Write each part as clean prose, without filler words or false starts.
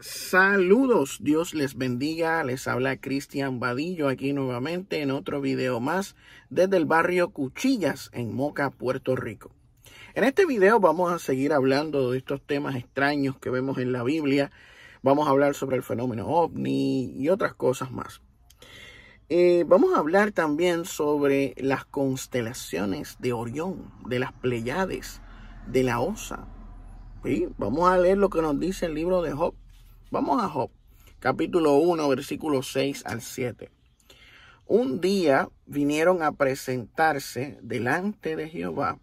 Saludos, Dios les bendiga, les habla Cristian Vadillo aquí nuevamente en otro video más desde el barrio Cuchillas en Moca, Puerto Rico. En este video vamos a seguir hablando de estos temas extraños que vemos en la Biblia. Vamos a hablar sobre el fenómeno ovni y otras cosas más. Vamos a hablar también sobre las constelaciones de Orión, de las Pléyades, de la Osa. ¿Sí? Vamos a leer lo que nos dice el libro de Job. Vamos a Job, capítulo 1, versículos 6 al 7. Un día vinieron a presentarse delante de Jehová.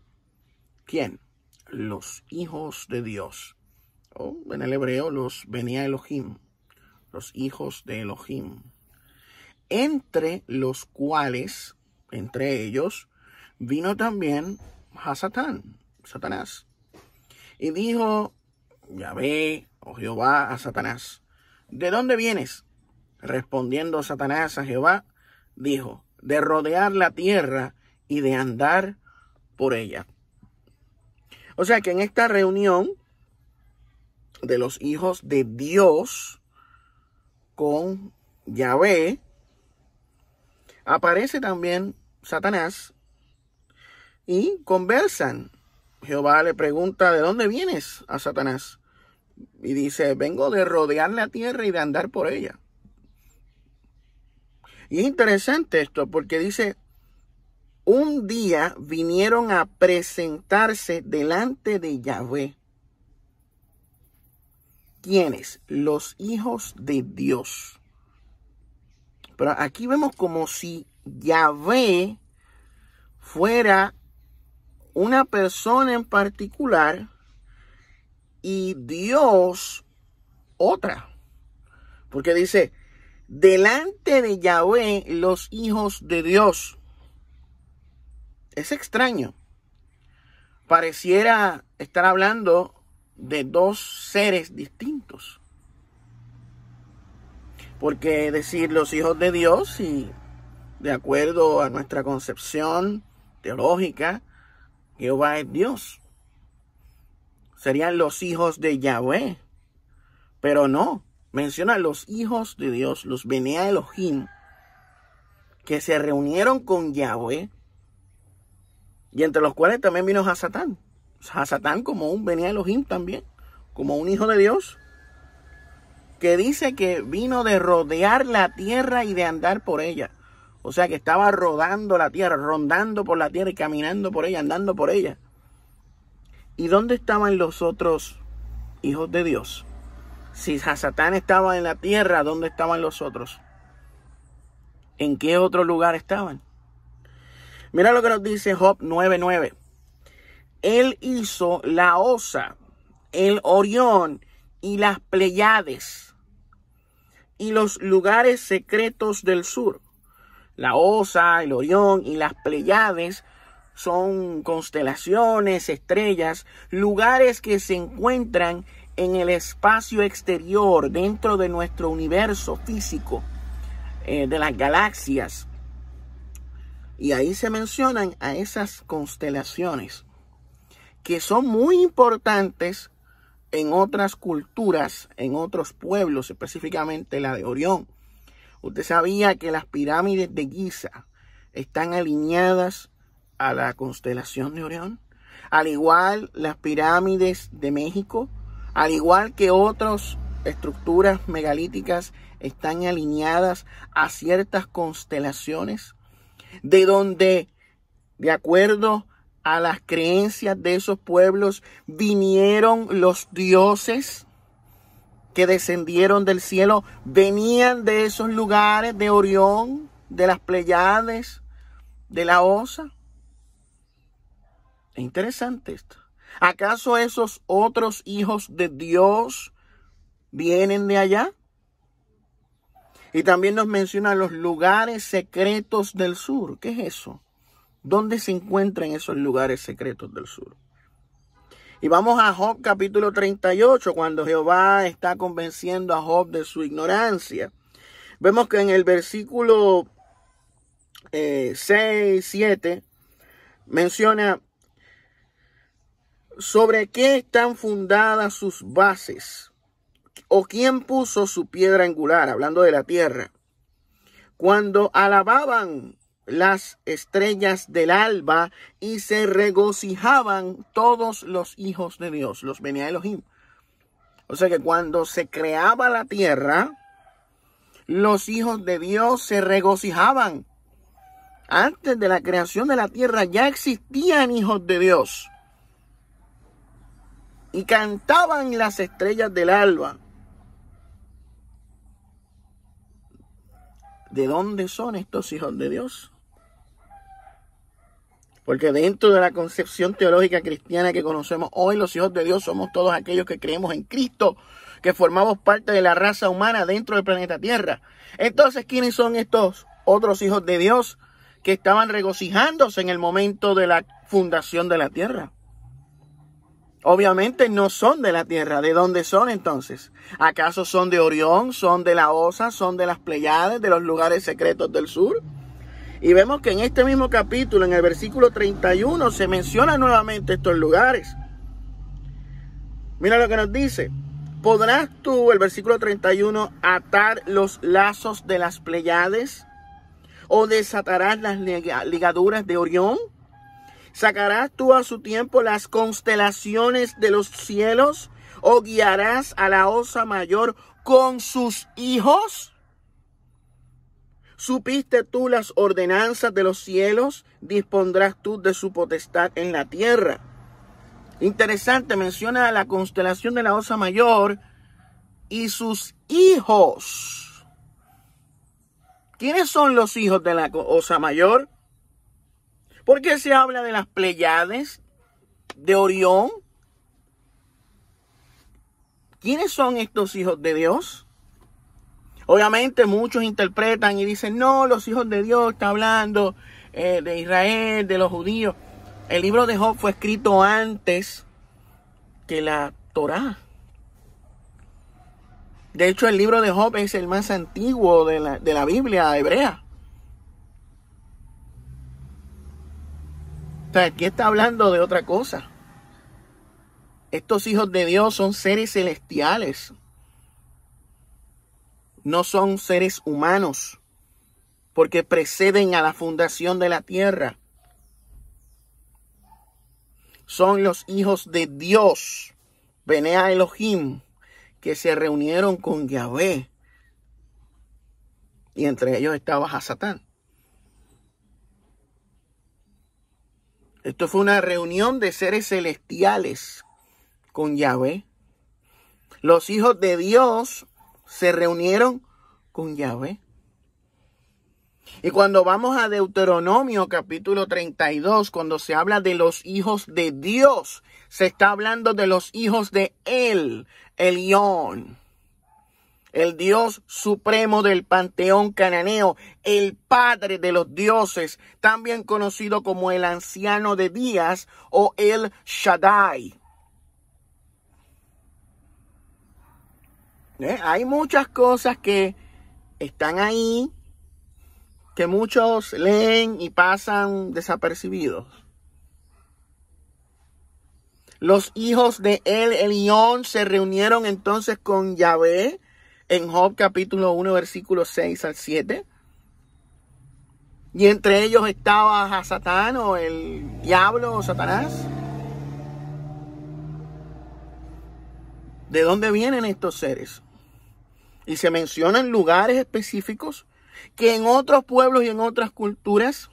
¿Quién? Los hijos de Dios. O en el hebreo, los Benía Elohim. Los hijos de Elohim. Entre los cuales, entre ellos, vino también Satanás. Y dijo Yahvé, o Jehová, a Satanás: ¿de dónde vienes? Respondiendo Satanás a Jehová, dijo: de rodear la tierra y de andar por ella. O sea que en esta reunión de los hijos de Dios con Yahvé, aparece también Satanás y conversan. Jehová le pregunta: ¿de dónde vienes? A Satanás. Y dice: vengo de rodear la tierra y de andar por ella. Y es interesante esto porque dice: un día vinieron a presentarse delante de Yahvé. ¿Quiénes? Los hijos de Dios. Pero aquí vemos como si Yahvé fuera una persona en particular y Dios otra. Porque dice: delante de Yahvé los hijos de Dios. Es extraño. Pareciera estar hablando de dos seres distintos. Porque decir los hijos de Dios, y de acuerdo a nuestra concepción teológica, Jehová es Dios. Serían los hijos de Yahvé. Pero no, menciona los hijos de Dios, los Benea Elohim, que se reunieron con Yahvé, y entre los cuales también vino Hasatán. Hasatán como un Benea Elohim también, como un hijo de Dios, que dice que vino de rodear la tierra y de andar por ella. O sea que estaba rodando la tierra, rondando por la tierra y caminando por ella, andando por ella. ¿Y dónde estaban los otros hijos de Dios? Si Hasatán estaba en la tierra, ¿dónde estaban los otros? ¿En qué otro lugar estaban? Mira lo que nos dice Job 9:9. Él hizo la Osa, el Orión y las Pléyades y los lugares secretos del sur. La Osa, el Orión y las Pléyades son constelaciones, estrellas, lugares que se encuentran en el espacio exterior, dentro de nuestro universo físico, de las galaxias. Y ahí se mencionan a esas constelaciones, que son muy importantes en otras culturas, en otros pueblos, específicamente la de Orión. Usted sabía que las pirámides de Giza están alineadas a la constelación de Orión, al igual las pirámides de México, al igual que otras estructuras megalíticas están alineadas a ciertas constelaciones, de donde, de acuerdo a las creencias de esos pueblos, vinieron los dioses que descendieron del cielo, venían de esos lugares de Orión, de las Pléyades, de la Osa. Es interesante esto. ¿Acaso esos otros hijos de Dios vienen de allá? Y también nos menciona los lugares secretos del sur. ¿Qué es eso? ¿Dónde se encuentran esos lugares secretos del sur? Y vamos a Job capítulo 38, cuando Jehová está convenciendo a Job de su ignorancia. Vemos que en el versículo 6, 7, menciona: ¿sobre qué están fundadas sus bases? ¿O quién puso su piedra angular? Hablando de la tierra. Cuando alababan las estrellas del alba y se regocijaban todos los hijos de Dios, los Bene Elohim. O sea que cuando se creaba la tierra, los hijos de Dios se regocijaban. Antes de la creación de la tierra ya existían hijos de Dios. Y cantaban las estrellas del alba. ¿De dónde son estos hijos de Dios? Porque dentro de la concepción teológica cristiana que conocemos hoy, los hijos de Dios somos todos aquellos que creemos en Cristo, que formamos parte de la raza humana dentro del planeta Tierra. Entonces, ¿quiénes son estos otros hijos de Dios que estaban regocijándose en el momento de la fundación de la tierra? Obviamente no son de la tierra. ¿De dónde son entonces? ¿Acaso son de Orión? ¿Son de la Osa? ¿Son de las Pleiades? ¿De los lugares secretos del sur? Y vemos que en este mismo capítulo, en el versículo 31, se menciona nuevamente estos lugares. Mira lo que nos dice. ¿Podrás tú, el versículo 31, atar los lazos de las Pleiades? ¿O desatarás las ligaduras de Orión? ¿Sacarás tú a su tiempo las constelaciones de los cielos? ¿O guiarás a la Osa Mayor con sus hijos? ¿Supiste tú las ordenanzas de los cielos? ¿Dispondrás tú de su potestad en la tierra? Interesante, menciona la constelación de la Osa Mayor y sus hijos. ¿Quiénes son los hijos de la Osa Mayor? ¿Por qué se habla de las Pleiades, de Orión? ¿Quiénes son estos hijos de Dios? Obviamente muchos interpretan y dicen, no, los hijos de Dios está hablando de Israel, de los judíos. El libro de Job fue escrito antes que la Torá. De hecho, el libro de Job es el más antiguo de la Biblia hebrea. O sea, aquí está hablando de otra cosa. Estos hijos de Dios son seres celestiales. No son seres humanos. Porque preceden a la fundación de la tierra. Son los hijos de Dios, Bene Elohim, que se reunieron con Yahvé. Y entre ellos estaba Satán. Esto fue una reunión de seres celestiales con Yahvé. Los hijos de Dios se reunieron con Yahvé. Y cuando vamos a Deuteronomio capítulo 32, cuando se habla de los hijos de Dios, se está hablando de los hijos de El Elyon, el Dios supremo del panteón cananeo, el Padre de los dioses, también conocido como el Anciano de Días o el Shaddai. Hay muchas cosas que están ahí, que muchos leen y pasan desapercibidos. Los hijos de El Elyon se reunieron entonces con Yahvé en Job capítulo 1, versículos 6 al 7. Y entre ellos estaba Satán o el diablo o Satanás. ¿De dónde vienen estos seres? Y se mencionan lugares específicos que en otros pueblos y en otras culturas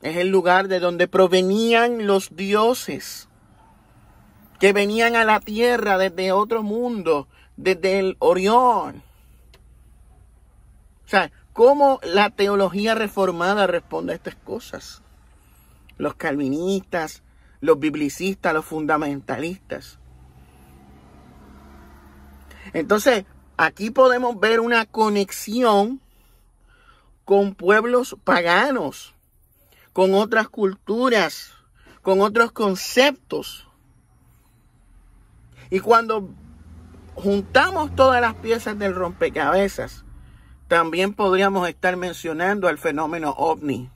es el lugar de donde provenían los dioses que venían a la tierra desde otro mundo, desde el Orión. O sea, ¿cómo la teología reformada responde a estas cosas? Los calvinistas, los biblicistas, los fundamentalistas. Entonces, aquí podemos ver una conexión con pueblos paganos, con otras culturas, con otros conceptos. Y cuando juntamos todas las piezas del rompecabezas, también podríamos estar mencionando el fenómeno ovni.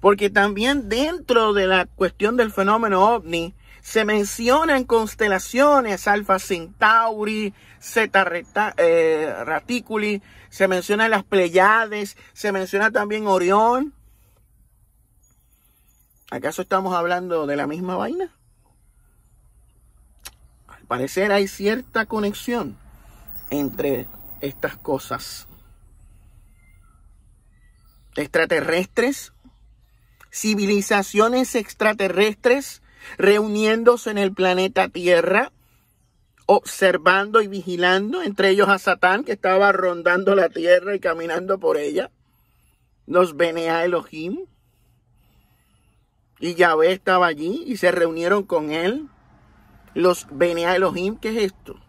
Porque también dentro de la cuestión del fenómeno ovni Se mencionan constelaciones, Alfa Centauri, Zeta Reticuli, se mencionan las Pleiades, se menciona también Orión. ¿Acaso estamos hablando de la misma vaina? Al parecer hay cierta conexión entre estas cosas. Extraterrestres, civilizaciones extraterrestres reuniéndose en el planeta Tierra, observando y vigilando, entre ellos a Satán, que estaba rondando la Tierra y caminando por ella, los Bene Elohim, y Yahvé estaba allí y se reunieron con él. Los Bene Elohim, ¿qué es esto?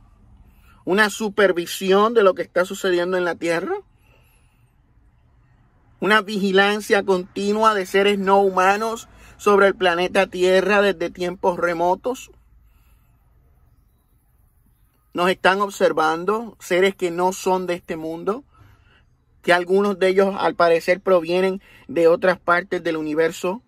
Una supervisión de lo que está sucediendo en la Tierra. Una vigilancia continua de seres no humanos sobre el planeta Tierra desde tiempos remotos. Nos están observando seres que no son de este mundo, que algunos de ellos al parecer provienen de otras partes del universo,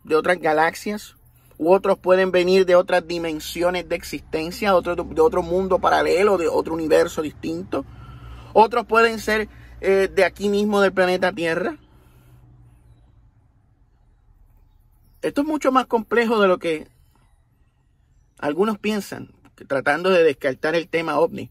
de otras galaxias, u otros pueden venir de otras dimensiones de existencia, de otro mundo paralelo, de otro universo distinto. Otros pueden ser de aquí mismo del planeta Tierra. Esto es mucho más complejo de lo que algunos piensan, tratando de descartar el tema ovni.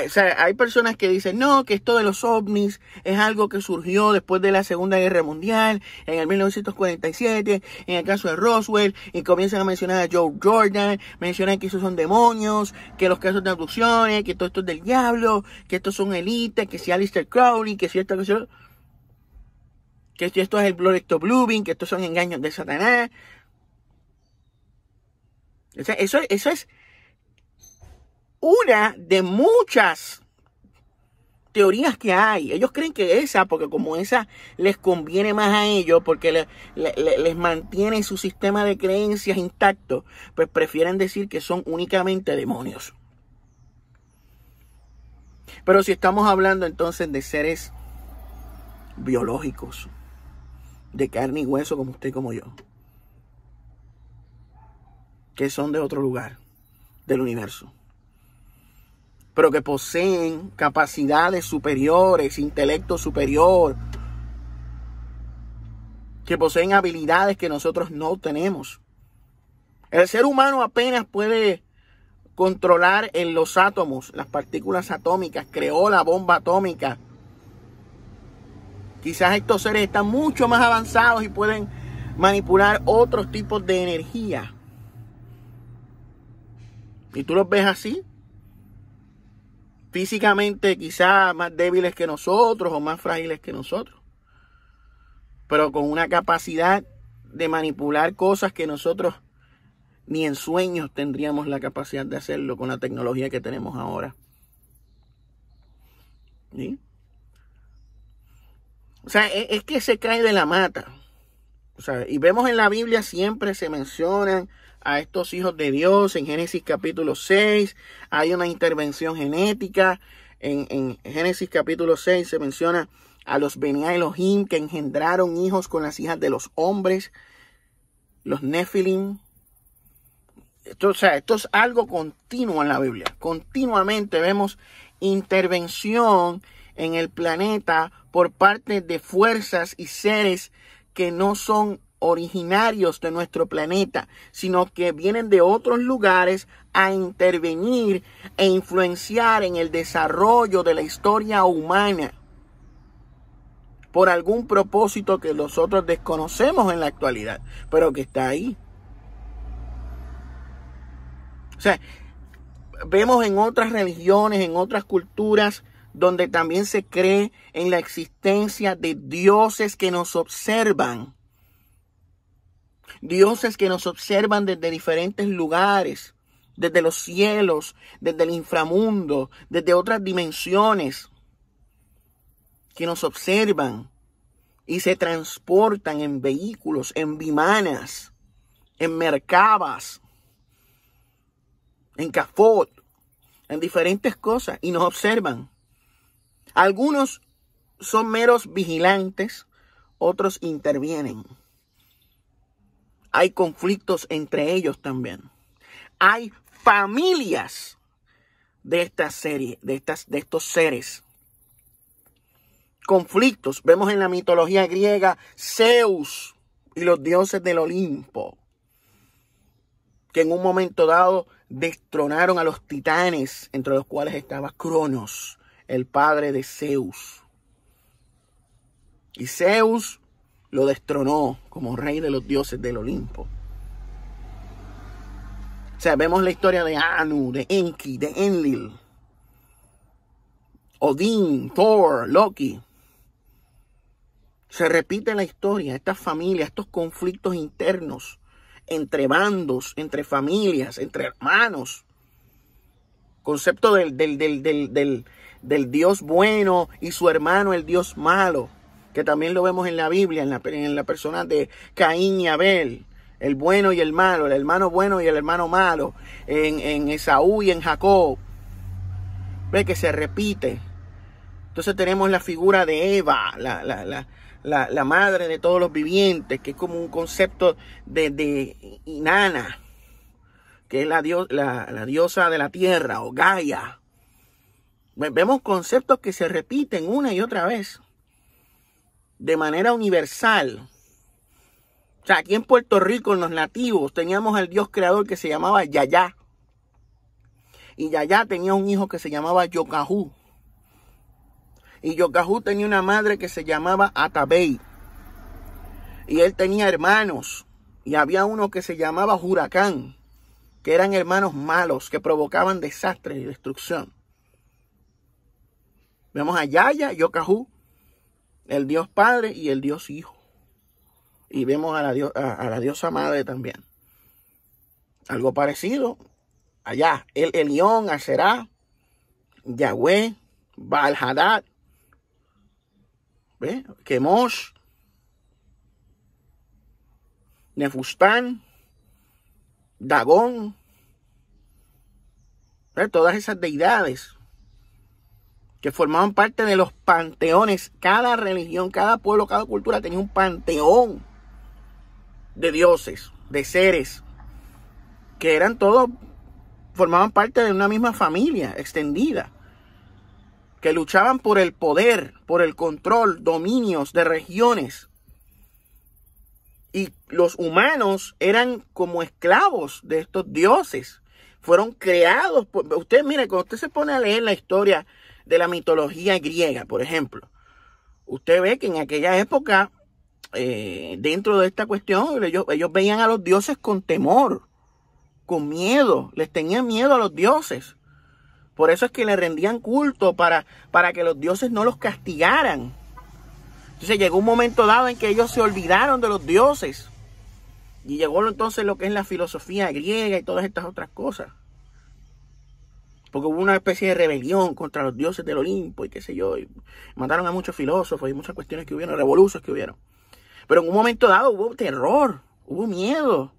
O sea, hay personas que dicen, no, que esto de los ovnis es algo que surgió después de la Segunda Guerra Mundial, en el 1947, en el caso de Roswell, y comienzan a mencionar a Joe Jordan, mencionan que esos son demonios, que los casos de abducciones, que todo esto es del diablo, que estos son élites, que si Aleister Crowley, que si esto, que si esto es el Proyecto Bluebeam, que estos son engaños de Satanás. O sea, eso es una de muchas teorías que hay. Ellos creen que esa, porque como esa les conviene más a ellos, porque les mantiene su sistema de creencias intacto, pues prefieren decir que son únicamente demonios. Pero si estamos hablando entonces de seres biológicos, de carne y hueso como usted y como yo, que son de otro lugar del universo, pero que poseen capacidades superiores, intelecto superior, que poseen habilidades que nosotros no tenemos. El ser humano apenas puede controlar en los átomos, las partículas atómicas, creó la bomba atómica. Quizás estos seres están mucho más avanzados y pueden manipular otros tipos de energía. Y tú los ves así, físicamente quizás más débiles que nosotros o más frágiles que nosotros, pero con una capacidad de manipular cosas que nosotros ni en sueños tendríamos la capacidad de hacerlo con la tecnología que tenemos ahora. ¿Sí? O sea, es que se cae de la mata. O sea, y vemos en la Biblia siempre se mencionan a estos hijos de Dios. En Génesis capítulo 6 hay una intervención genética. En Génesis capítulo 6 se menciona a los Bene Elohim que engendraron hijos con las hijas de los hombres, los Nefilim. Esto es algo continuo en la Biblia. Continuamente vemos intervención en el planeta por parte de fuerzas y seres que no son originarios de nuestro planeta, sino que vienen de otros lugares a intervenir e influenciar en el desarrollo de la historia humana por algún propósito que nosotros desconocemos en la actualidad, pero que está ahí. O sea, vemos en otras religiones, en otras culturas, donde también se cree en la existencia de dioses que nos observan. Dioses que nos observan desde diferentes lugares, desde los cielos, desde el inframundo, desde otras dimensiones, que nos observan y se transportan en vehículos, en vimanas, en merkabas, en cafot, en diferentes cosas, y nos observan. Algunos son meros vigilantes, otros intervienen. hay conflictos entre ellos también. Hay familias de esta serie, de estos seres. Conflictos. Vemos en la mitología griega Zeus y los dioses del Olimpo, que en un momento dado destronaron a los titanes, entre los cuales estaba Cronos, el padre de Zeus. Y Zeus lo destronó como rey de los dioses del Olimpo. O sea, vemos la historia de Anu, de Enki, de Enlil, Odín, Thor, Loki. Se repite la historia, estas familias, estos conflictos internos entre bandos, entre familias, entre hermanos. Concepto del Dios bueno y su hermano el Dios malo, que también lo vemos en la Biblia, en la persona de Caín y Abel, el bueno y el malo, el hermano bueno y el hermano malo, en Esaú y en Jacob. Ve que se repite. Entonces tenemos la figura de Eva, la madre de todos los vivientes, que es como un concepto de Inanna, que es la diosa de la tierra, o Gaia. Vemos conceptos que se repiten una y otra vez, de manera universal. O sea, aquí en Puerto Rico, en los nativos, teníamos al dios creador que se llamaba Yayá. Y Yayá tenía un hijo que se llamaba Yocajú. Y Yocajú tenía una madre que se llamaba Atabey. Y él tenía hermanos. Y había uno que se llamaba Huracán, que eran hermanos malos, que provocaban desastres y destrucción. Vemos a Yaya, Yocajú, el Dios Padre y el Dios Hijo. Y vemos a la diosa madre también. Algo parecido allá. El Elión, Aserá, Yahweh, Baal-Hadad, Kemosh, Nefustán, Dagón. Todas esas deidades que formaban parte de los panteones. Cada religión, cada pueblo, cada cultura tenía un panteón de dioses, de seres, que eran todos, formaban parte de una misma familia extendida, que luchaban por el poder, por el control, dominios de regiones. Y los humanos eran como esclavos de estos dioses. Fueron creados por... Usted, mire, cuando usted se pone a leer la historia de la mitología griega, por ejemplo, usted ve que en aquella época, dentro de esta cuestión, ellos veían a los dioses con temor, con miedo. Les tenían miedo a los dioses. Por eso es que le rendían culto para que los dioses no los castigaran. Entonces llegó un momento dado en que ellos se olvidaron de los dioses. Y llegó entonces lo que es la filosofía griega y todas estas otras cosas. Porque hubo una especie de rebelión contra los dioses del Olimpo y qué sé yo. Y mataron a muchos filósofos y muchas cuestiones que hubieron, revoluciones que hubieron. Pero en un momento dado hubo terror, hubo miedo.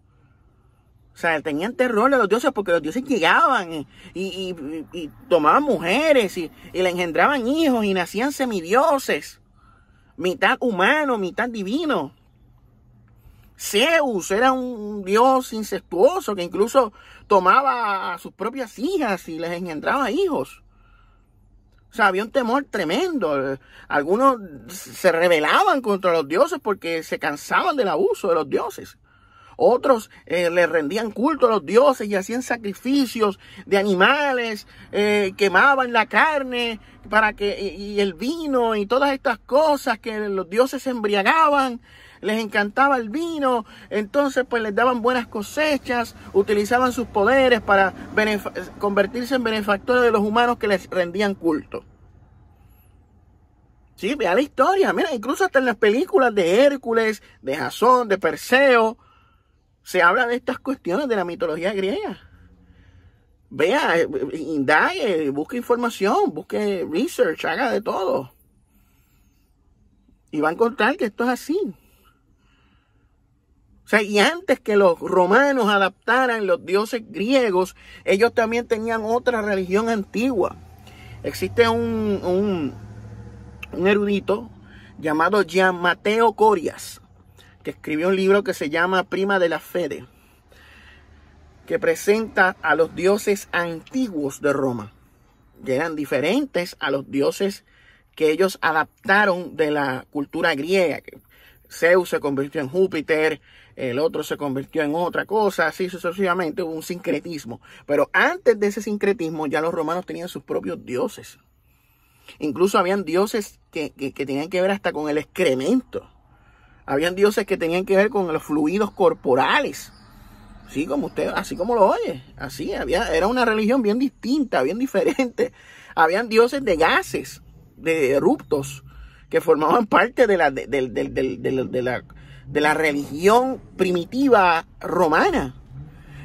O sea, tenían terror de los dioses porque los dioses llegaban y tomaban mujeres y le engendraban hijos y nacían semidioses. Mitad humano, mitad divino. Zeus era un dios incestuoso que incluso tomaba a sus propias hijas y les engendraba hijos. O sea, había un temor tremendo. Algunos se rebelaban contra los dioses porque se cansaban del abuso de los dioses. Otros le rendían culto a los dioses y hacían sacrificios de animales, quemaban la carne y el vino y todas estas cosas que los dioses se embriagaban. Les encantaba el vino, entonces pues les daban buenas cosechas, utilizaban sus poderes para convertirse en benefactores de los humanos que les rendían culto. Sí, vea la historia, mira, incluso hasta en las películas de Hércules, de Jasón, de Perseo, se habla de estas cuestiones de la mitología griega. Vea, indague, busque información, busque research, haga de todo. Y va a encontrar que esto es así. O sea, y antes que los romanos adaptaran los dioses griegos, ellos también tenían otra religión antigua. Existe un erudito llamado Gian Matteo Corias, que escribió un libro que se llama Prima de la Fede, que presenta a los dioses antiguos de Roma, que eran diferentes a los dioses que ellos adaptaron de la cultura griega. Zeus se convirtió en Júpiter, el otro se convirtió en otra cosa, así sucesivamente, hubo un sincretismo. Pero antes de ese sincretismo ya los romanos tenían sus propios dioses. Incluso habían dioses que tenían que ver hasta con el excremento. Habían dioses que tenían que ver con los fluidos corporales. Sí, como usted, así como lo oye. Así era una religión bien distinta, bien diferente. Habían dioses de gases, de eruptos, que formaban parte de la religión primitiva romana.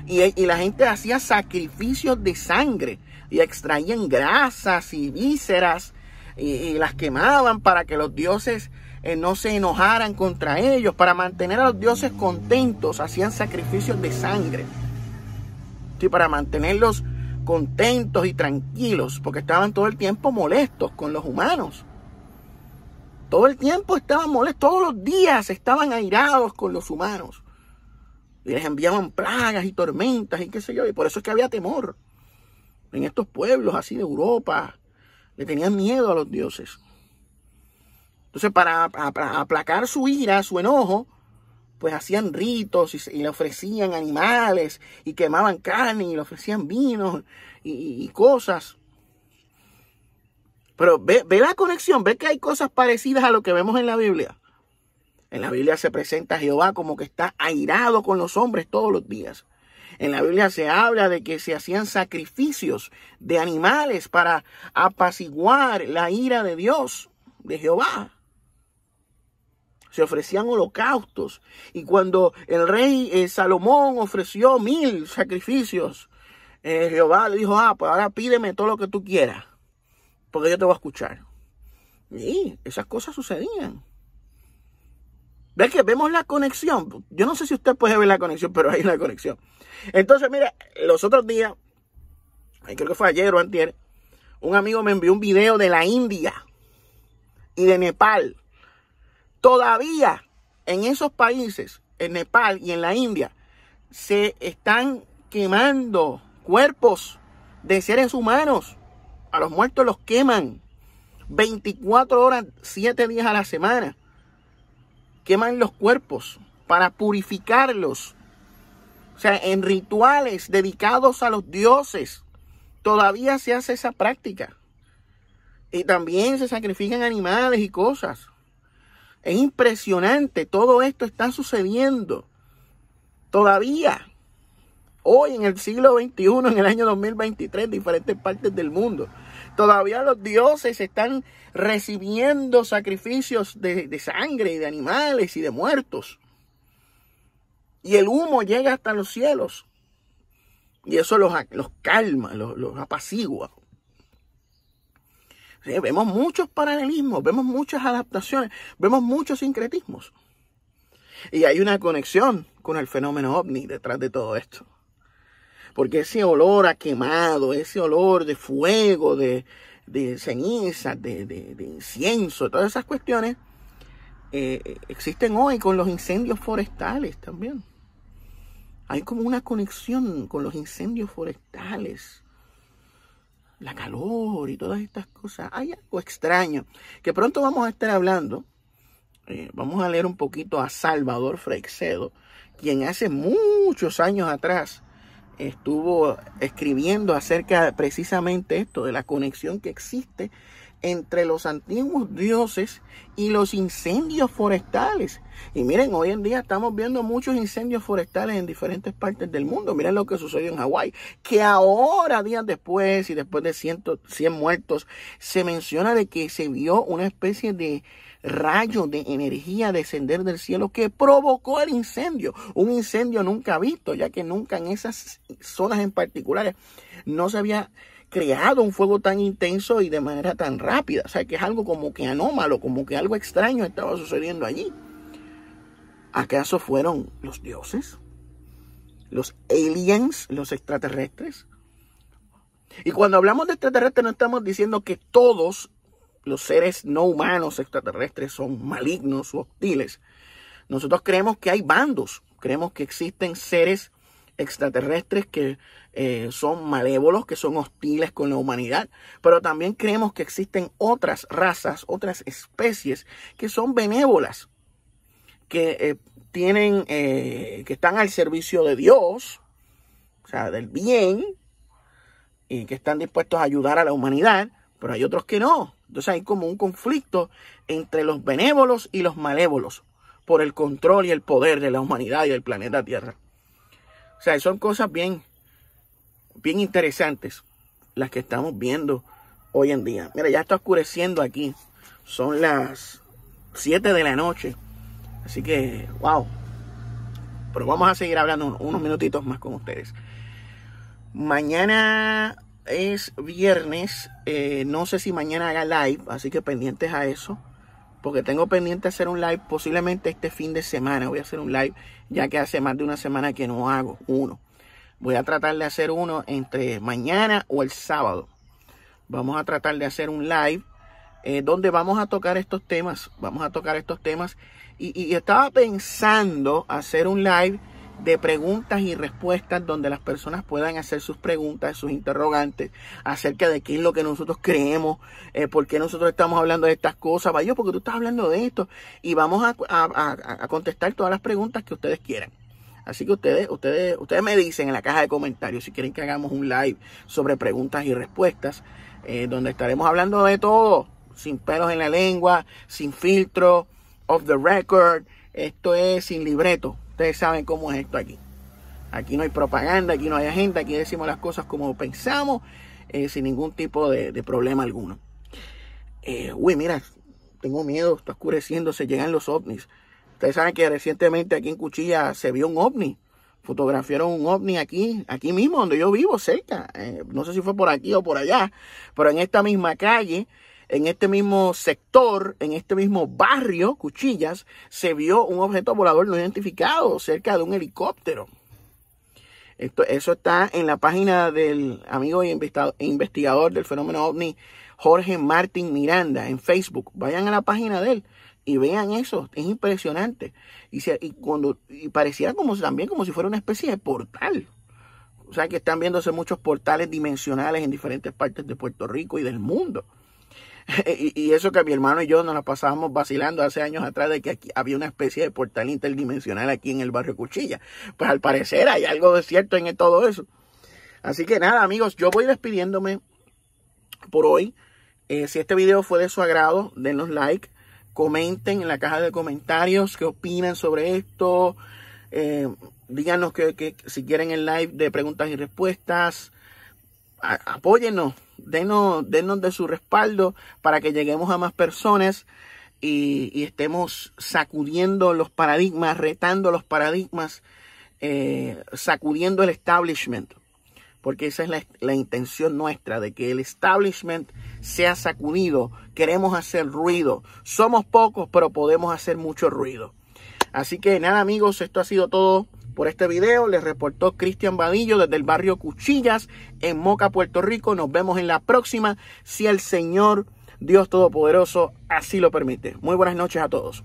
Y la gente hacía sacrificios de sangre y extraían grasas y vísceras y las quemaban para que los dioses no se enojaran contra ellos. Para mantener a los dioses contentos hacían sacrificios de sangre. Sí, para mantenerlos contentos y tranquilos, porque estaban todo el tiempo molestos con los humanos. Todo el tiempo estaban molestos, todos los días estaban airados con los humanos. Y les enviaban plagas y tormentas y qué sé yo. Y por eso es que había temor. En estos pueblos así de Europa, le tenían miedo a los dioses. Entonces, para aplacar su ira, su enojo, pues hacían ritos y le ofrecían animales y quemaban carne y le ofrecían vinos y cosas. Pero ve la conexión, ve que hay cosas parecidas a lo que vemos en la Biblia. En la Biblia se presenta a Jehová como que está airado con los hombres todos los días. En la Biblia se habla de que se hacían sacrificios de animales para apaciguar la ira de Dios, de Jehová. Se ofrecían holocaustos. Y cuando el rey Salomón ofreció 1000 sacrificios, Jehová le dijo, pues ahora pídeme todo lo que tú quieras, porque yo te voy a escuchar. Y esas cosas sucedían. ¿Ves que vemos la conexión? Yo no sé si usted puede ver la conexión, pero hay una conexión. Entonces, mira, los otros días, creo que fue ayer o antier, un amigo me envió un video de la India y de Nepal. Todavía en esos países, en Nepal y en la India, se están quemando cuerpos de seres humanos. A los muertos los queman 24 horas, 7 días a la semana. Queman los cuerpos para purificarlos. O sea, en rituales dedicados a los dioses. Todavía se hace esa práctica. Y también se sacrifican animales y cosas. Es impresionante. Todo esto está sucediendo. Todavía. Hoy en el siglo XXI, en el año 2023, en diferentes partes del mundo. Todavía los dioses están recibiendo sacrificios de sangre y de animales y de muertos. Y el humo llega hasta los cielos. Y eso los calma, los apacigua. Sí, vemos muchos paralelismos, vemos muchas adaptaciones, vemos muchos sincretismos. Y hay una conexión con el fenómeno ovni detrás de todo esto. Porque ese olor a quemado, ese olor de fuego, de cenizas, de incienso, todas esas cuestiones, existen hoy con los incendios forestales también. Hay como una conexión con los incendios forestales. La calor y todas estas cosas. Hay algo extraño que pronto vamos a estar hablando. Vamos a leer un poquito a Salvador Freixedo, quien hace muchos años atrás estuvo escribiendo acerca precisamente esto, de la conexión que existe entre los antiguos dioses y los incendios forestales. Y miren, hoy en día estamos viendo muchos incendios forestales en diferentes partes del mundo. Miren lo que sucedió en Hawái, que ahora, días después y después de 100 muertos, se menciona de que se vio una especie de rayo de energía descender del cielo que provocó el incendio. Un incendio nunca visto, ya que nunca en esas zonas en particulares no se había creado un fuego tan intenso y de manera tan rápida. O sea, que es algo como que anómalo, como que algo extraño estaba sucediendo allí. ¿Acaso fueron los dioses? ¿Los aliens? ¿Los extraterrestres? Y cuando hablamos de extraterrestres no estamos diciendo que todos los seres no humanos extraterrestres son malignos o hostiles. Nosotros creemos que hay bandos, creemos que existen seres extraterrestres que son malévolos, que son hostiles con la humanidad, pero también creemos que existen otras razas, otras especies que son benévolas, que que están al servicio de Dios, o sea, del bien, y que están dispuestos a ayudar a la humanidad, pero hay otros que no. Entonces hay como un conflicto entre los benévolos y los malévolos por el control y el poder de la humanidad y del planeta Tierra. O sea, son cosas bien interesantes las que estamos viendo hoy en día. Mira, ya está oscureciendo aquí. Son las 7 de la noche. Así que, wow. Pero vamos a seguir hablando unos minutitos más con ustedes. Mañana es viernes. No sé si mañana haga live, así que pendientes a eso. Porque tengo pendiente hacer un live posiblemente este fin de semana. Voy a hacer un live ya que hace más de una semana que no hago uno. Voy a tratar de hacer uno entre mañana o el sábado. Vamos a tratar de hacer un live donde vamos a tocar estos temas. Vamos a tocar estos temas. Y estaba pensando hacer un live de preguntas y respuestas donde las personas puedan hacer sus preguntas, sus interrogantes acerca de qué es lo que nosotros creemos, por qué nosotros estamos hablando de estas cosas. Vaya, porque tú estás hablando de esto. Y vamos a contestar todas las preguntas que ustedes quieran. Así que ustedes me dicen en la caja de comentarios si quieren que hagamos un live sobre preguntas y respuestas, donde estaremos hablando de todo, sin pelos en la lengua, sin filtro, off the record. Esto es sin libreto. Ustedes saben cómo es esto aquí. Aquí no hay propaganda, aquí no hay agenda, aquí decimos las cosas como pensamos, sin ningún tipo de problema alguno. Uy, mira, tengo miedo, está oscureciendo, se llegan los ovnis. Ustedes saben que recientemente aquí en Cuchilla se vio un ovni. Fotografiaron un ovni aquí mismo donde yo vivo, cerca. No sé si fue por aquí o por allá, pero en esta misma calle, en este mismo sector, en este mismo barrio, Cuchillas, se vio un objeto volador no identificado cerca de un helicóptero. Eso está en la página del amigo e investigador del fenómeno ovni, Jorge Martín Miranda, en Facebook. Vayan a la página de él y vean eso, es impresionante. Y pareciera también como si fuera una especie de portal. O sea que están viéndose muchos portales dimensionales en diferentes partes de Puerto Rico y del mundo. Y eso que mi hermano y yo nos la pasábamos vacilando hace años atrás de que aquí había una especie de portal interdimensional aquí en el barrio Cuchilla. Pues al parecer hay algo de cierto en todo eso. Así que nada, amigos, yo voy despidiéndome por hoy. Si este video fue de su agrado, denos like. Comenten en la caja de comentarios qué opinan sobre esto. Díganos que si quieren el live de preguntas y respuestas. Apóyennos, denos de su respaldo para que lleguemos a más personas y estemos sacudiendo los paradigmas, retando los paradigmas, sacudiendo el establishment, porque esa es la intención nuestra, de que el establishment sea sacudido. Queremos hacer ruido, somos pocos pero podemos hacer mucho ruido. Así que nada, amigos, esto ha sido todo por este video. Les reportó Cristian Vadillo desde el barrio Cuchillas en Moca, Puerto Rico. Nos vemos en la próxima, si el Señor Dios Todopoderoso así lo permite. Muy buenas noches a todos.